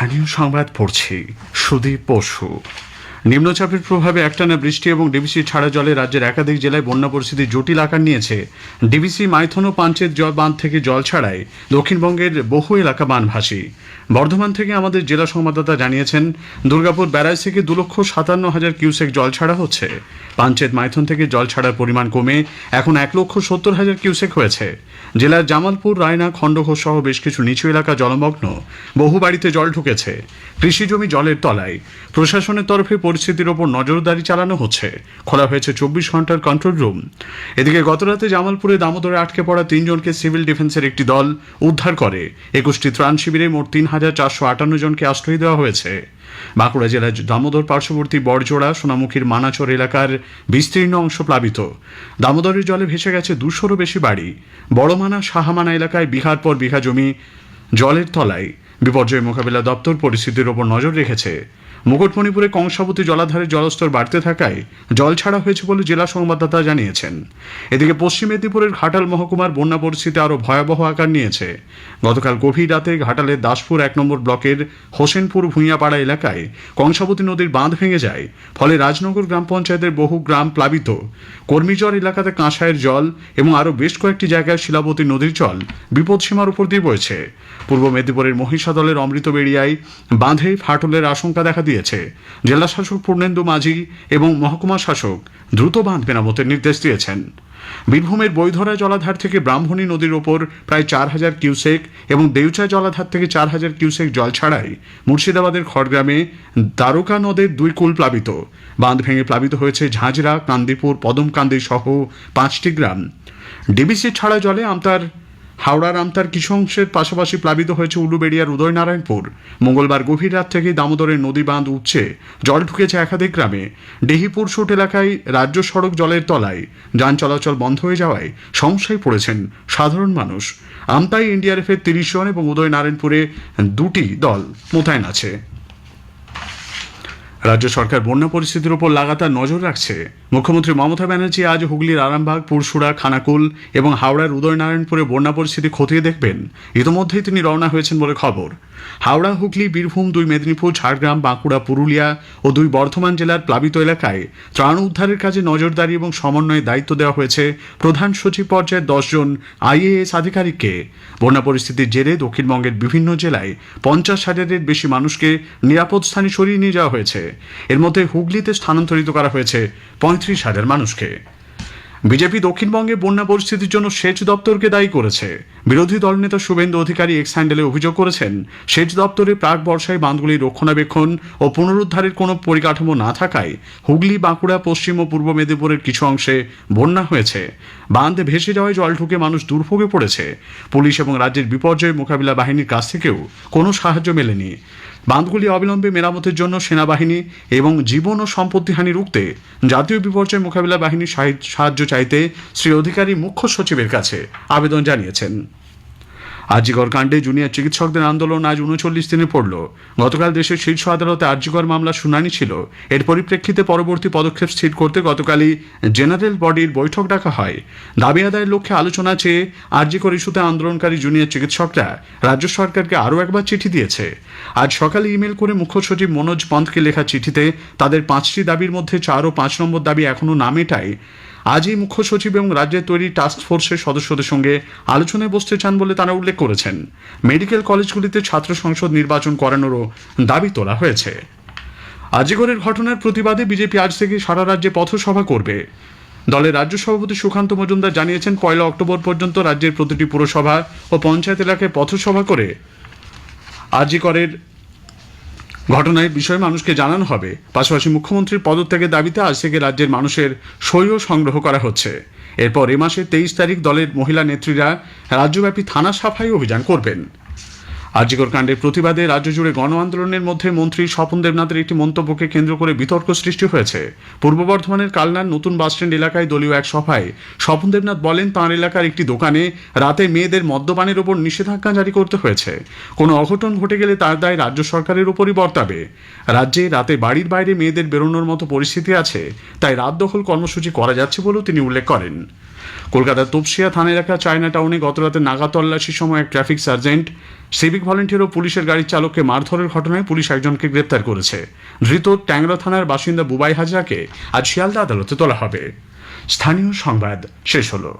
স্থানীয় সংবাদ পড়ছি সুদীপ বসু। নিম্নচাপের প্রভাবে একটানা বৃষ্টি এবং ডিবিসি ছাড়া জলে রাজ্যের একাধিক জেলায় বন্যা পরিস্থিতি জটিল আকার নিয়েছে। ডিবিসি মাইথন ও পাঞ্চেত বাঁধ থেকে জল ছাড়ায় দক্ষিণবঙ্গের বহু এলাকা বানভাসী। বর্ধমান থেকে আমাদের জেলা সংবাদদাতা জানিয়েছেন, দুর্গাপুর ব্যারাজ থেকে 2,57,000 কিউসেক জল ছাড়া হচ্ছে। পাঞ্চেত মাইথন থেকে জল ছাড়ার পরিমাণ কমে এখন 1,70,000 কিউসেক হয়েছে। জেলার জামালপুর, রায়না, খণ্ডঘোষ সহ বেশ কিছু নিচু এলাকা জলমগ্ন, বহু বাড়িতে জল ঢুকেছে। কৃষি জমি জলের তলায়। প্রশাসনের তরফে পরিস্থিতির ওপর নজরদারি চালানো হচ্ছে। খোলা হয়েছে 24 ঘন্টার কন্ট্রোল রুম। এদিকে গতরাতে জামালপুরে দামোদরে আটকে পড়া 3 জনকে সিভিল ডিফেন্সের একটি দল উদ্ধার করে। 21টি ত্রাণ শিবিরে মোট 3,458 জনকে আশ্রয় দেওয়া হয়েছে। বাঁকুড়া জেলার দামোদর পার্শ্ববর্তী বড়জোড়া, সোনামুখীর মানাচর এলাকার বিস্তীর্ণ অংশ প্লাবিত। দামোদরের জলে ভেসে গেছে 200-রও বেশি বাড়ি। বড়মানা, সাহামানা এলাকায় বিঘার পর বিঘা জমি জলের তলায়। বিপর্যয় মোকাবিলা দপ্তর পরিস্থিতির ওপর নজর রেখেছে। মুকুটমণিপুরে কংসাবতী জলাধারের জলস্তর বাড়তে থাকায় জল ছাড়া হয়েছে বলে জেলা সংবাদদাতা জানিয়েছেন। এদিকে পশ্চিম মেদিনীপুরের ঘাটাল মহকুমার বন্যা পরিস্থিতি আরও ভয়াবহ আকার নিয়েছে। গতকাল গভীর রাতে ঘাটালের দাসপুর 1 নম্বর ব্লকের হোসেনপুর ভূঁইয়াপাড়া এলাকায় কংসাবতী নদীর বাঁধ ভেঙে যায়। ফলে রাজনগর গ্রাম পঞ্চায়েতের বহু গ্রাম প্লাবিত। কর্মীজর এলাকাতে কাঁসাইয়ের জল এবং আরও বেশ কয়েকটি জায়গায় শিলাবতী নদীর জল বিপদসীমার উপর দিয়ে বইছে। পূর্ব মেদিনীপুরের মহিষাদলের অমৃতবেড়িয়ায় বাঁধে ফাটলের আশঙ্কা দেখা দিয়েছে। জেলা শাসক পূর্ণেন্দু মাঝি এবং মহকুমা শাসক দ্রুত বাঁধ মেরামতের নির্দেশ দিয়েছেন। বীরভূমের বৈধরা জলাধার থেকে ব্রাহ্মণী নদীর ওপর প্রায় 4,000 কিউসেক এবং দেউচা জলাধার থেকে 4,000 কিউসেক জল ছাড়াই মুর্শিদাবাদের খড়গ্রামে দ্বারকা নদের 2 কুল প্লাবিত। বাঁধ ভেঙে প্লাবিত হয়েছে ঝাঁঝরা, কান্দিপুর, পদমকান্দি সহ 5টি গ্রাম। ডিবিসি ছাড়া জলে হাওড়ার আমতার কিছু অংশের পাশাপাশি প্লাবিত হয়েছে উলুবেড়িয়ার উদয়নারায়ণপুর। মঙ্গলবার গভীর রাত থেকে দামোদরের নদী বাঁধ উঠছে, জল ঢুকেছে একাধিক গ্রামে। ডেহিপুর শুট এলাকায় রাজ্য সড়ক জলের তলায়। যান চলাচল বন্ধ হয়ে যাওয়ায় সমস্যায় পড়েছেন সাধারণ মানুষ। আমতায় এনডিআরএফের 30 জন এবং উদয়নারায়ণপুরে 2টি দল মোতায়েন আছে। রাজ্য সরকার বন্যা পরিস্থিতির উপর লাগাতার নজর রাখছে। মুখ্যমন্ত্রী মমতা ব্যানার্জি আজ হুগলির আরামবাগ, পুরসুরা, খানাকুল এবং হাওড়ার উদয়নারায়ণপুরে বন্যা পরিস্থিতি খতিয়ে দেখবেন। ইতিমধ্যেই তিনি রওনা হয়েছেন বলে খবর। হাওড়া, হুগলি, বীরভূম, 2 মেদিনীপুর, ঝাড়গ্রাম, বাঁকুড়া, পুরুলিয়া ও 2 বর্ধমান জেলার প্লাবিত এলাকায় ত্রাণ উদ্ধারের কাজে নজরদারি এবং সমন্বয়ে দায়িত্ব দেওয়া হয়েছে প্রধান সচিব পর্যায়ের 10 জন IAS আধিকারিককে। বন্যা পরিস্থিতির জেরে দক্ষিণবঙ্গের বিভিন্ন জেলায় 50,000-এর বেশি মানুষকে নিরাপদ স্থানে সরিয়ে নিয়ে যাওয়া হয়েছে। এর মধ্যে হুগলিতে স্থানান্তরিত করা হয়েছে 35,000 মানুষকে। বিজেপি দক্ষিণবঙ্গে বন্যা পরিস্থিতির জন্য সেচ দপ্তরকে দায়ী করেছে। বিরোধী দলনেতা শুভেন্দু অধিকারী এক্স হ্যান্ডেলে অভিযোগ করেছেন, সেচ দপ্তরে প্রাক বর্ষায় বাঁধগুলির রক্ষণাবেক্ষণ ও পুনরুদ্ধারের কোনো পরিকাঠামো না থাকায় হুগলি, বাঁকুড়া, পশ্চিম ও পূর্ব মেদিনীপুরের কিছু অংশে বন্যা হয়েছে। বাঁধ ভেসে যাওয়ায় জল ঢুকে মানুষ দুর্ভোগে পড়েছে। পুলিশ এবং রাজ্যের বিপর্যয় মোকাবিলা বাহিনীর কাছ থেকেও কোনো সাহায্য মেলেনি। বাঁধগুলি অবিলম্বে মেরামতের জন্য সেনাবাহিনী এবং জীবন ও সম্পত্তিহানি রুখতে জাতীয় বিপর্যয় মোকাবিলা বাহিনীর সাহায্য চাইতে শ্রী অধিকারী মুখ্য সচিবের কাছে আবেদন জানিয়েছেন। আরজিকর কাণ্ডে জুনিয়র চিকিৎসকদের আন্দোলন আজ 39 দিনে পড়ল। গতকাল দেশের শীর্ষ আদালতে আরজিকর মামলার শুনানি ছিল। এর পরিপ্রেক্ষিতে পরবর্তী পদক্ষেপ স্থির করতে গতকালই জেনারেল বডির বৈঠক ডাকা হয়। দাবি আদায়ের লক্ষ্যে আলোচনা চেয়ে আরজিকর ইস্যুতে আন্দোলনকারী জুনিয়র চিকিৎসকরা রাজ্য সরকারকে আরও একবার চিঠি দিয়েছে। আজ সকালে ইমেল করে মুখ্য সচিব মনোজ পন্থকে লেখা চিঠিতে তাদের 5টি দাবির মধ্যে 4 ও 5 নম্বর দাবি এখনও না মেটায় আজই মুখ্য সচিব এবং রাজ্যের তৈরি টাস্ক ফোর্সের সদস্যদের সঙ্গে আলোচনায় বসতে চান বলে তারা উল্লেখ করেছেন। মেডিকেল কলেজগুলিতে ছাত্র সংসদ নির্বাচন করানোরও দাবি তোলা হয়েছে। আরজিকরের ঘটনার প্রতিবাদে বিজেপি আজ থেকে সারা রাজ্যে পথসভা করবে। দলের রাজ্য সভাপতি সুকান্ত মজুমদার জানিয়েছেন, 1 অক্টোবর পর্যন্ত রাজ্যের প্রতিটি পুরসভা ও পঞ্চায়েত এলাকায় পথসভা করে আরজিকরের ঘটনার বিষয়ে মানুষকে জানানো হবে। পাশাপাশি মুখ্যমন্ত্রীর পদত্যাগের দাবিতে আজ থেকে রাজ্যের মানুষের সইও সংগ্রহ করা হচ্ছে। এরপর এ মাসের 23 তারিখ দলের মহিলা নেত্রীরা রাজ্যব্যাপী থানা সাফাই অভিযান করবেন। আরজিকর কাণ্ডের প্রতিবাদে রাজ্য জুড়ে গণ আন্দোলনের মধ্যে মন্ত্রী স্বপন দেবনাথের একটি মন্তব্যকে কেন্দ্র করে বিতর্ক সৃষ্টি হয়েছে। পূর্ব বর্ধমানের কালনার নতুন বাসস্ট্যান্ড এলাকায় দলীয় এক সভায় স্বপন দেবনাথ বলেন, তাঁর এলাকার একটি দোকানে রাতে মেয়েদের মদ্যপানের ওপর নিষেধাজ্ঞা জারি করতে হয়েছে। কোনো অঘটন ঘটে গেলে তার দায় রাজ্য সরকারের উপরই বর্তাবে। রাজ্যে রাতে বাড়ির বাইরে মেয়েদের বেরোনোর মতো পরিস্থিতি আছে, তাই রাত দখল কর্মসূচি করা যাচ্ছে বলেও তিনি উল্লেখ করেন। কলকাতার তপসিয়া থানা এলাকা চায়না টাউনে গতরাতে নাগা তল্লাশির সময় এক ট্রাফিক সার্জেন্ট, সিভিক ভলেন্টিয়ার ও পুলিশের গাড়ির চালককে মারধরের ঘটনায় পুলিশ একজনকে গ্রেপ্তার করেছে। ধৃত ট্যাংরা থানার বাসিন্দা বুবাই হাজরাকে আজ শিয়ালদা আদালতে তোলা হবে। স্থানীয় সংবাদ শেষ হলো।